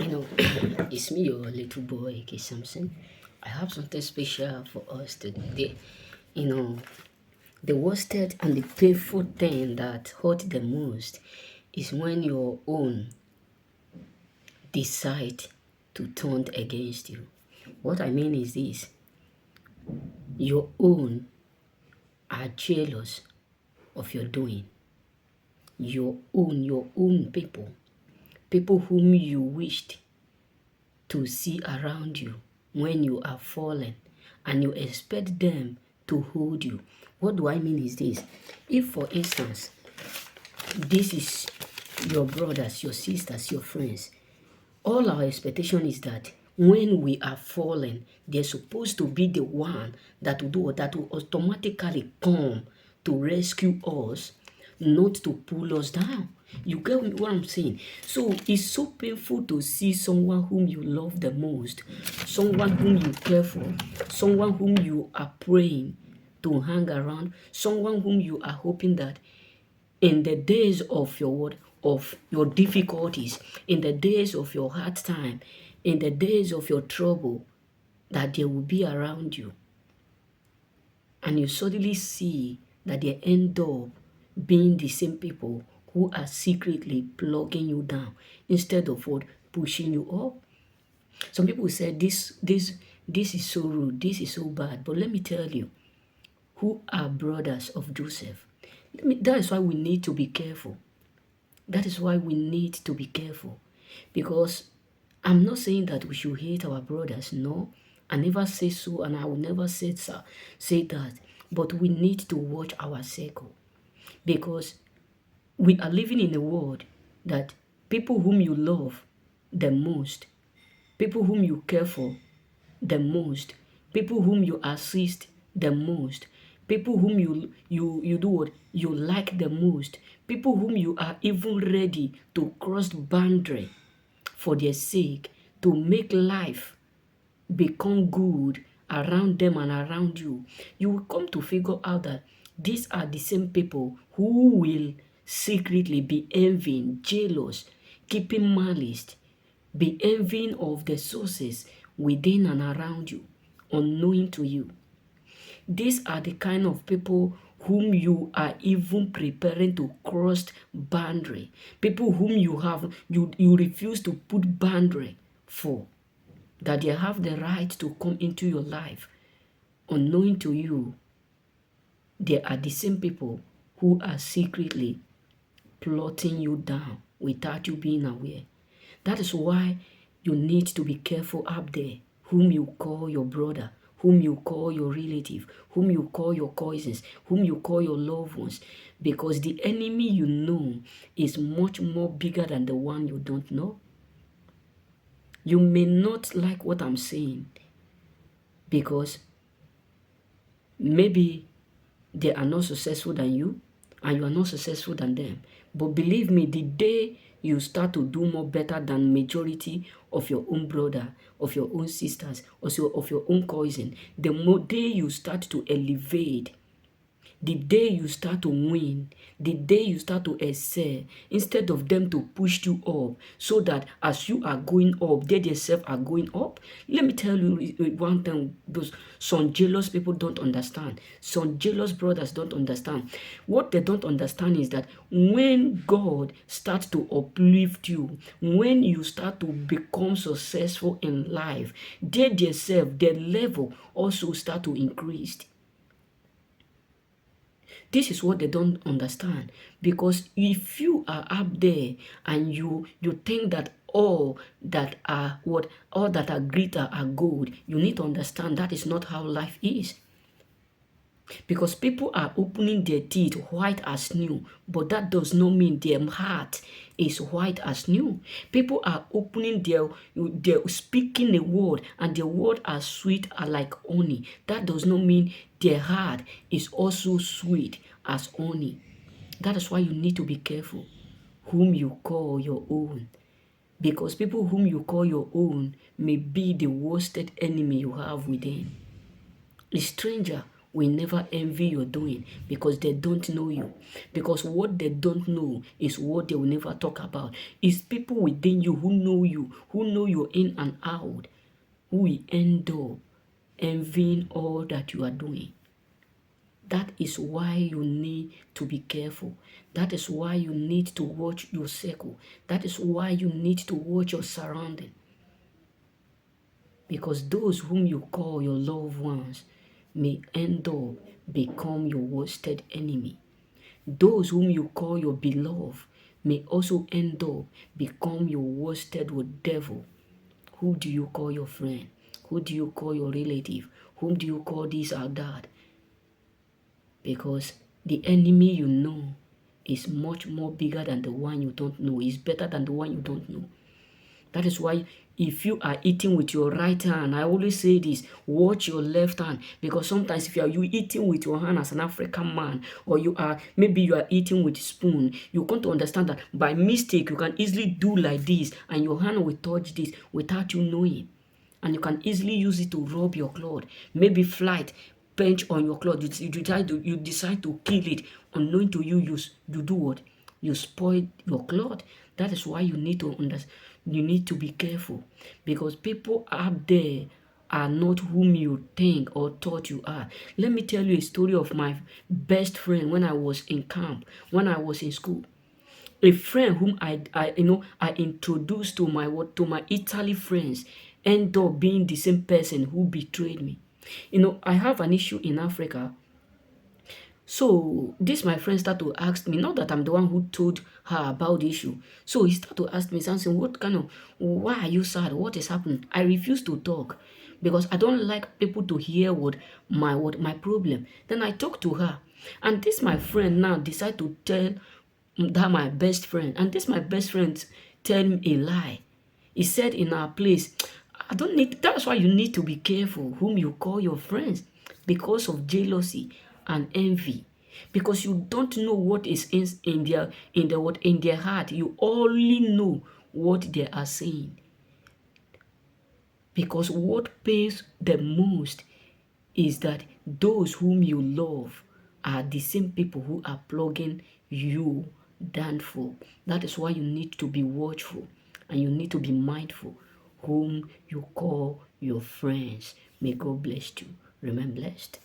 You know, it's me, your little boy, K. Samson. I have something special for us today. You know, the worsted and the painful thing that hurt the most is when your own decide to turn against you. What I mean is this: your own are jealous of your doing. Your own people whom you wished to see around you when you are fallen and you expect them to hold you. What do I mean is this: if for instance, this is your brothers, your sisters, your friends, all our expectation is that when we are fallen, they're supposed to be the one that will do what that will automatically come to rescue us, not to pull us down. You get what I'm saying? So it's so painful to see someone whom you love the most, someone whom you care for, someone whom you are praying to hang around, someone whom you are hoping that in the days of your of your difficulties, in the days of your hard time, in the days of your trouble, that they will be around you. And you suddenly see that they end up being the same people who are secretly plugging you down instead of what pushing you up. Some people say this is so rude, this is so bad. But let me tell you, who are brothers of Joseph? That is why we need to be careful. That is why we need to be careful. Because I'm not saying that we should hate our brothers. No, I never say so, and I will never say that. But we need to watch our circle. Because we are living in a world that people whom you love the most, people whom you care for the most, people whom you assist the most, people whom you do what you like the most, people whom you are even ready to cross boundary for their sake, to make life become good around them and around you, you will come to figure out that these are the same people who will secretly be envying, jealous, keeping malice, be envying of the sources within and around you, unknowing to you. These are the kind of people whom you are even preparing to cross boundary, people whom you refuse to put boundary for, that they have the right to come into your life. Unknowing to you, they are the same people who are secretly plotting you down without you being aware. That is why you need to be careful up there, whom you call your brother, whom you call your relative, whom you call your cousins, whom you call your loved ones, because the enemy you know is much more bigger than the one you don't know. You may not like what I'm saying because maybe they are not successful than you and you are not successful than them. But believe me, the day you start to do more better than majority of your own brother, of your own sisters, also of your own cousin, the more day you start to elevate, the day you start to win, the day you start to excel, instead of them to push you up, so that as you are going up, they themselves are going up. Let me tell you one thing, those some jealous people don't understand. Some jealous brothers don't understand. What they don't understand is that when God starts to uplift you, when you start to become successful in life, they themselves, their level also start to increase. This is what they don't understand, because if you are up there and you think that all that are greater are gold, you need to understand that is not how life is. Because people are opening their teeth white as new, but that does not mean their heart is white as new. People are opening their speaking a word, and the word are sweet are like honey. That does not mean their heart is also sweet as honey. That is why you need to be careful whom you call your own. Because people whom you call your own may be the worsted enemy you have within. A stranger will never envy your doing because they don't know you. Because what they don't know is what they will never talk about. It's people within you who know you in and out, who will end up envying all that you are doing. That is why you need to be careful. That is why you need to watch your circle. That is why you need to watch your surrounding. Because those whom you call your loved ones may end up become your worsted enemy. Those whom you call your beloved may also end up become your worsted devil. Who do you call your friend? Who do you call your relative? Whom do you call this or that? Because the enemy you know is much more bigger than the one you don't know. It's better than the one you don't know. That is why if you are eating with your right hand, I always say this, watch your left hand. Because sometimes if you eating with your hand as an African man, or maybe you are eating with a spoon, you come to understand that by mistake, you can easily do like this, and your hand will touch this without you knowing. And you can easily use it to rub your cloth. Maybe flight bench on your cloth. You decide to kill it. Unknowing to you, you do what? You spoil your cloth. That is why you need to understand. You need to be careful, because people out there are not whom you think or thought you are. Let me tell you a story of my best friend when I was in camp, when I was in school. A friend whom I introduced to my Italy friends end up being the same person who betrayed me. I have an issue in Africa. So this my friend started to ask me, not that I'm the one who told her about the issue. So he started to ask me something, why are you sad? What is happening? I refuse to talk because I don't like people to hear what my problem. Then I talked to her. And this my friend now decide to tell that my best friend. And this my best friend tell me a lie. He said in our place, that's why you need to be careful whom you call your friends, because of jealousy and envy. Because you don't know what is in their heart. You only know what they are saying. Because what pays the most is that those whom you love are the same people who are plugging you down for. That is why you need to be watchful and you need to be mindful whom you call your friends. May God bless you. Remain blessed.